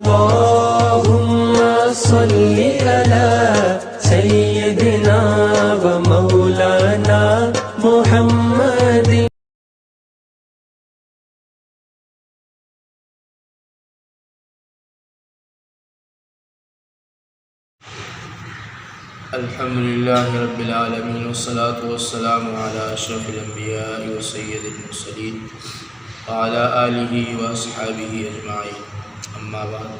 اللهم صل على سيدنا ومولانا محمد. الحمد لله رب العالمين والصلاة والسلام على أشرف الأنبياء وسيد المرسلين وعلى آله وأصحابه أجمعين. أما بعد،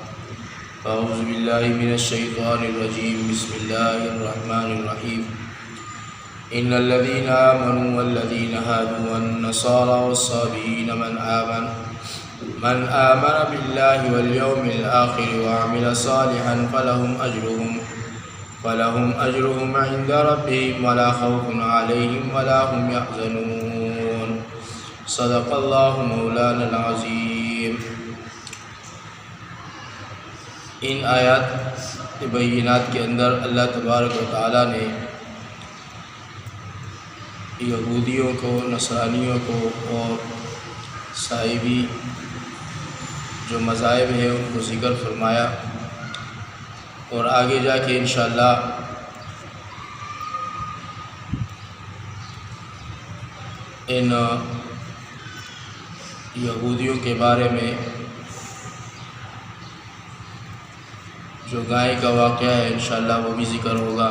أعوذ بالله من الشيطان الرجيم. بسم الله الرحمن الرحيم. إن الذين آمنوا والذين هادوا والنصارى والصابئين من آمن بالله واليوم الآخر وعمل صالحا فلهم أجرهم عند ربهم ولا خوف عليهم ولا هم يحزنون. صدق الله مولانا العظيم. ان آیات بینات کے اندر اللہ تبارک و تعالیٰ نے یہودیوں کو، نصرانیوں کو اور صائبی جو مذاہب ہیں ان کو ذکر فرمایا، اور آگے جا کے انشاءاللہ ان یہودیوں کے بارے میں جو گائے کا واقعہ ہے انشاءاللہ وہ بھی ذکر ہوگا.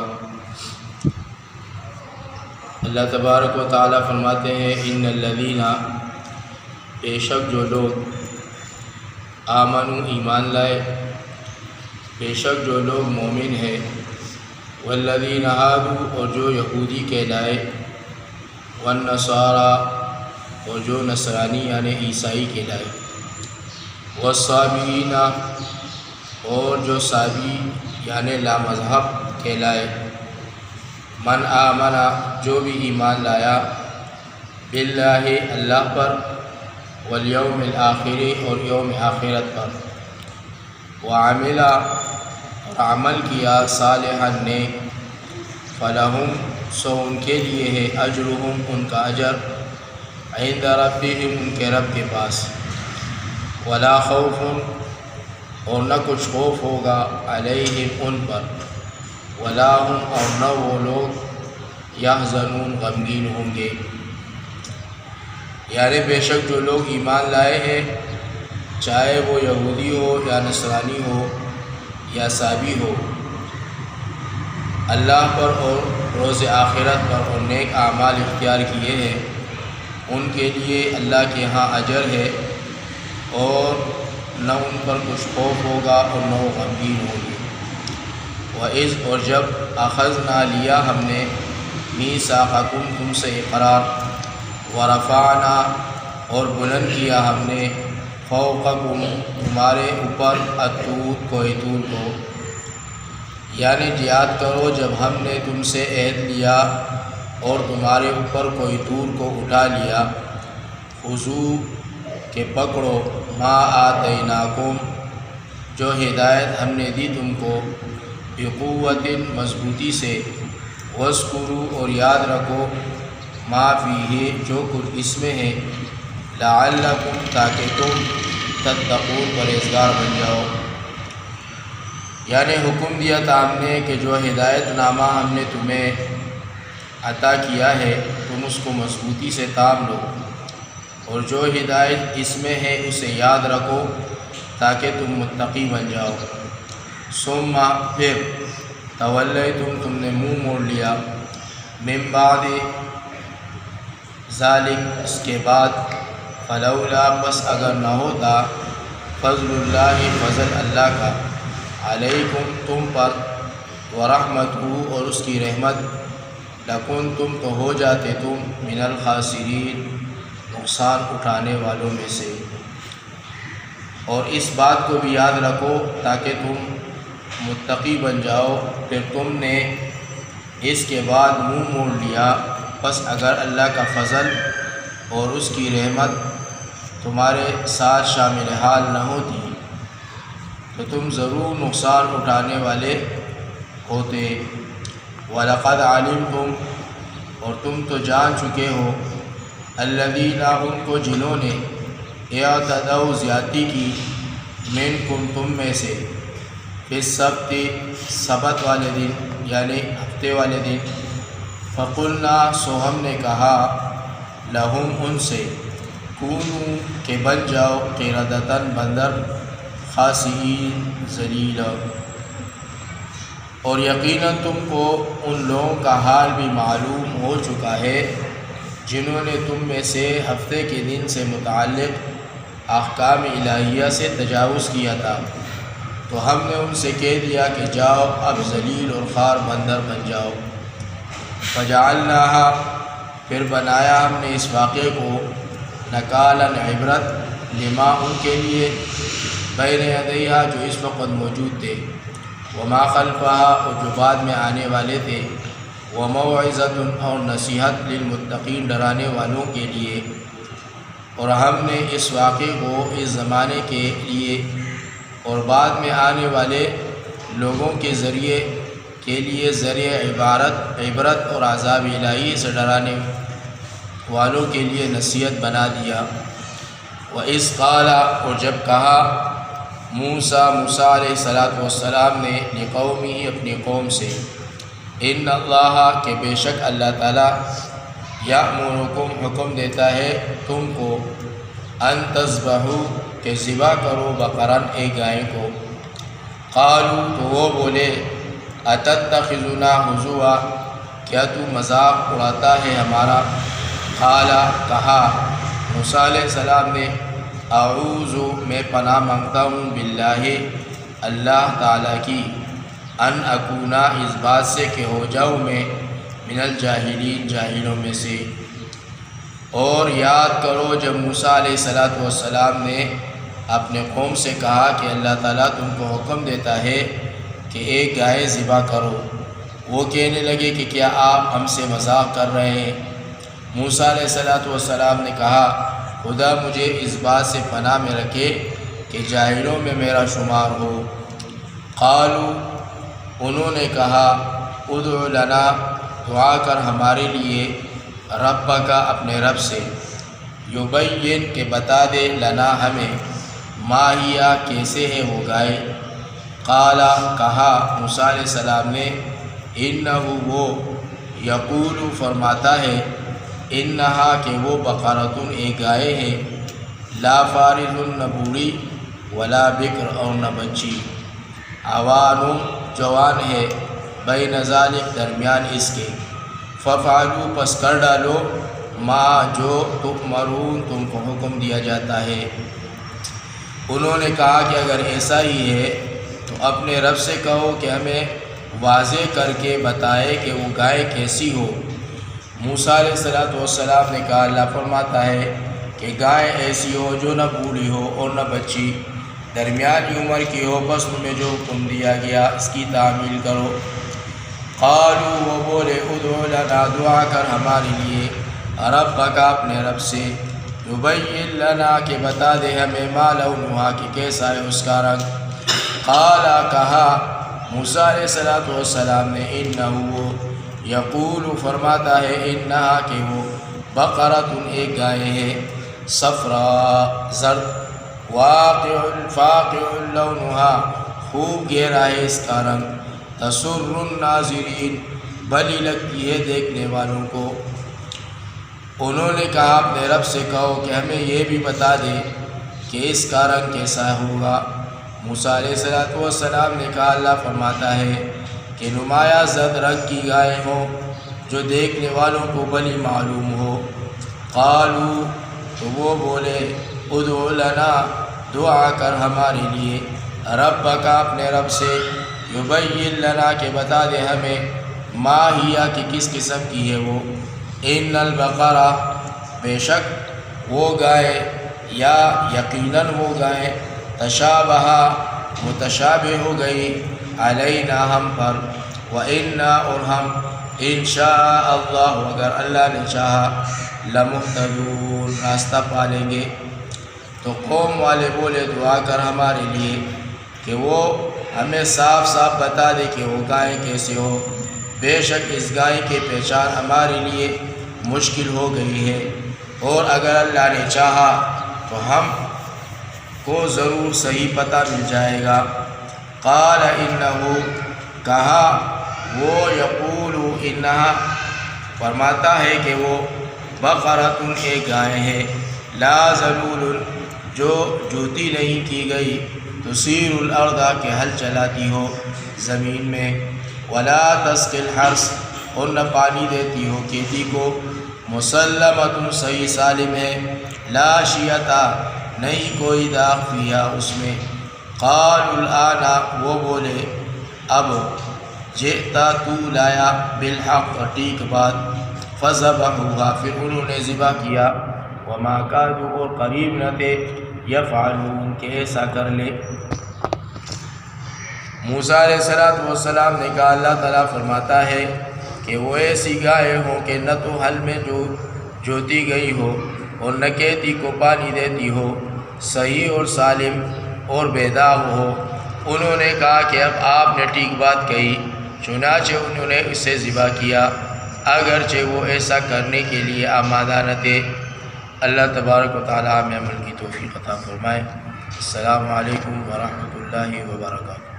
اللہ تبارک و تعالیٰ فرماتے ہیں ان الذین، بے شک جو لوگ آمنوا ایمان لائے، بے شک جو لوگ مومن ہیں، والذین ہادوا اور جو یہودی کہلائے، والنصارى اور جو نصرانی یعنی عیسائی کہلائے، والصابئین اور جو صابی یعنی لامذہب کہلائے، من آمن جو بھی ایمان لایا، باللہ اللہ پر، والیوم الآخر اور یوم آخرت پر، وعمل اور عمل کیا، صالحا نیک، فلہم سو ان کے لیے ہے، اجرہم ان کا اجر، عند ربہم ان کے رب کے پاس، ولا خوف اور نہ کچھ خوف ہوگا، علیہم ان پر، ولا ہم اور نہ وہ لوگ، یحزنون غمگین ہوں گے. یعنی بے شک جو لوگ ایمان لائے ہیں، چاہے وہ یہودی ہو یا نصرانی ہو یا صابی ہو، اللہ پر اور روز آخرت پر اور نیک اعمال اختیار کیے ہیں، ان کے لیے اللہ کے ہاں اجر ہے، اور نہ ان پر کچھ خوف ہوگا اور نہ وہ غمگین ہوں گے. وَإِذْ اور جب اخذنا لیا ہم نے، میثاقکم تم سے اقرار، ورفعنا اور بلند کیا ہم نے، فوقکم تمہارے اوپر، الطور کوہ طور کو، یعنی یاد کرو جب ہم نے تم سے عہد لیا اور تمہارے اوپر کوہ طور کو اٹھا لیا، خذوا کہ پکڑو، ما آتیناکم جو ہدایت ہم نے دی تم کو، بقوت مضبوطی سے، واذکروا اور یاد رکھو، ما فیہ جو کچھ اس میں ہے، لعلکم تاکہ تم تتقون پرہیزگار بن جاؤ. یعنی حکم دیا تھا ہم نے کہ جو ہدایت نامہ ہم نے تمہیں عطا کیا ہے تم اس کو مضبوطی سے تام لو، اور جو ہدایت اس میں ہے اسے یاد رکھو تاکہ تم متقی بن جاؤ. ثم پھر، تولیتم تم نے منہ موڑ لیا، من بعد ذالک اس کے بعد، فلولا پس اگر نہ ہوتا، فضل اللہ فضل اللہ کا، علیکم تم پر، ورحمتہ اور اس کی رحمت، لکنتم تو ہو جاتے تم، من الخاسرین نقصان اٹھانے والوں میں سے. اور اس بات کو بھی یاد رکھو تاکہ تم متقی بن جاؤ. پھر تم نے اس کے بعد منہ موڑ لیا، پس اگر اللہ کا فضل اور اس کی رحمت تمہارے ساتھ شامل حال نہ ہوتی تو تم ضرور نقصان اٹھانے والے ہوتے. وَلَقَدْ عَلِمْتُمْ اور تم تو جان چکے ہو، الذین ان کو جنہوں نے اعتدوا زیادتی کی، منکم تم میں سے، فی السبت سبت والے دن یعنی ہفتے والے دن، فقلنا سو ہم نے کہا لہم ان سے، کونوا کہ بن جاؤ، قردۃ بندر، خاسئین ذلیل، اور یقیناً تم کو ان لوگوں کا حال بھی معلوم ہو چکا ہے جنہوں نے تم میں سے ہفتے کے دن سے متعلق احکام الہیہ سے تجاوز کیا تھا، تو ہم نے ان سے کہہ دیا کہ جاؤ اب ذلیل اور خوار بندر بن جاؤ۔ فجعلناہا پھر بنایا ہم نے اس واقعے کو نکالا عبرت لما ان کے لیے بین یدیہا جو اس وقت موجود تھے، وما خلفہا اور جو بعد میں آنے والے تھے، وموعظۃ اور نصیحت للمتقین ڈرانے والوں کے لیے۔ اور ہم نے اس واقعے کو اس زمانے کے لیے اور بعد میں آنے والے لوگوں کے لیے ذریعہ عبرت اور عذاب الہی سے ڈرانے والوں کے لیے نصیحت بنا دیا۔ وَإِذْ قَالَ اور جب کہا موسیٰ علیہ السلام نے لقومہ اپنی قوم سے، ان اللہ کہ بے شک اللہ تعالیٰ یأمرکم حکم دیتا ہے تم کو، ان تذبحوا کہ ذبح کرو بقرن ایک گائے کو۔ قالوا تو وہ بولے اتتخذنا ہزوا کیا تو مذاق اڑاتا ہے ہمارا؟ قالا کہا موسیٰ علیہ السلام نے اعوذ میں پناہ مانگتا ہوں باللہ اللہ تعالیٰ کی، ان اکونا اس بات سے کہ ہو جاؤں میں من الجاہلین جاہلوں میں سے۔ اور یاد کرو جب موسیٰ علیہ السلام نے اپنے قوم سے کہا کہ اللہ تعالیٰ تم کو حکم دیتا ہے کہ ایک گائے ذبح کرو، وہ کہنے لگے کہ کیا آپ ہم سے مذاق کر رہے ہیں؟ موسیٰ علیہ السلام نے کہا خدا مجھے اس بات سے پناہ میں رکھے کہ جاہلوں میں میرا شمار ہو۔ قالوا انہوں نے کہا ادع لنا دعا کر ہمارے لیے ربک اپنے رب سے، یبین کہ بتا دے لنا ہمیں ما ہی کیسے ہے وہ گائے۔ قالا کہا موسیٰ علیہ السلام نے انہو وہ یقول فرماتا ہے انہا کہ وہ بقرۃ ایک گائے ہے، لا فارض نہ بوڑھی ولا بکر اور نہ بچی، عوان جوان ہے، بین ذالک درمیان اس کے، ففعلوا پس کر ڈالو ما جو تؤمرون تم کو حکم دیا جاتا ہے۔ انہوں نے کہا کہ اگر ایسا ہی ہے تو اپنے رب سے کہو کہ ہمیں واضح کر کے بتائے کہ وہ گائے کیسی ہو۔ موسیٰ علیہ السلام نے کہا اللہ فرماتا ہے کہ گائے ایسی ہو جو نہ بوڑھی ہو اور نہ بچی، درمیانی عمر کی ہو، بس تمہیں جو حکم دیا گیا اس کی تعمیل کرو۔ قالوا وہ بولے ادع لنا دعا کر ہمارے لیے ربک اپنے رب سے، یبین لنا کہ بتا دے ہمیں ما لونہا کہ کیسا ہے اس کا رنگ۔ قالا کہا موسیٰ علیہ السلام نے انہو یقول فرماتا ہے انہا کہ وہ بقرۃ ایک گائے ہے، صفراء زرد، فاقع لونہا خوب گہرا ہے اس کا رنگ، تسر الناظرین بھلی لگتی ہے دیکھنے والوں کو۔ انہوں نے کہا اپنے رب سے کہو کہ ہمیں یہ بھی بتا دے کہ اس کا رنگ کیسا ہوگا۔ موسیٰ علیہ السلام نے کہا اللہ فرماتا ہے کہ نمایاں زرد رنگ کی گائے ہوں جو دیکھنے والوں کو بھلی معلوم ہو۔ قالوا تو وہ بولے ادع لنا دعا کر ہمارے لیے ربک اپنے رب سے، یبین لنا کہ بتا دے ہمیں ما ہی کہ کس قسم کی ہے وہ، ان البقرہ بے شک وہ گائے یا یقیناً وہ گائے، تشابہ متشابہ ہو گئی، علینا ہم پر، وَإِنَّا اور ہم انشاء اللہ اگر اللہ نے چاہا لمہتدون راستہ پالیں گے۔ تو قوم والے بولے دعا کر ہمارے لیے کہ وہ ہمیں صاف صاف بتا دے کہ وہ گائے کیسے ہو، بے شک اس گائے کی پہچان ہمارے لیے مشکل ہو گئی ہے، اور اگر اللہ نے چاہا تو ہم کو ضرور صحیح پتہ مل جائے گا۔ قال انہو، کہا وہ، یقول انہا، فرماتا ہے کہ وہ، بقرۃ، ایک گائے ہے، لا ذلول، جو جوتی نہیں کی گئی، تثیر الارض، کہ ہل چلاتی ہو زمین میں، ولا تسقی الحرث، اور نہ پانی دیتی ہو کھیتی کو، مسلمۃ، صحیح سالم ہے، لا شیۃ، نہیں کوئی داغ فیہا، اس میں۔ قالوا الآن، وہ بولے اب، جئتا، تو لایا، بالحق، ٹھیک بات، فذبحوہا، پھر انہوں نے ذبح کیا، وما کادوا، اور قریب نہ تھے، یفعلون، کہ ایسا کر لے۔ موسیٰ علیہ السلام نے کہا، اللہ تعالیٰ فرماتا ہے کہ وہ ایسی گائے ہوں کہ نہ تو حل میں جو جوتی گئی ہو اور نہ کھیتی کو پانی دیتی ہو، صحیح اور سالم اور بے داغ ہو۔ انہوں نے کہا کہ اب آپ نے ٹھیک بات کہی، چنانچہ انہوں نے اسے ذبح کیا، اگرچہ وہ ایسا کرنے کے لیے آمادہ نہ تھے۔ اللہ تبارک و تعالیٰ ہمیں عمل کی توفیق عطا فرمائے۔ السلام علیکم ورحمۃ اللہ وبرکاتہ۔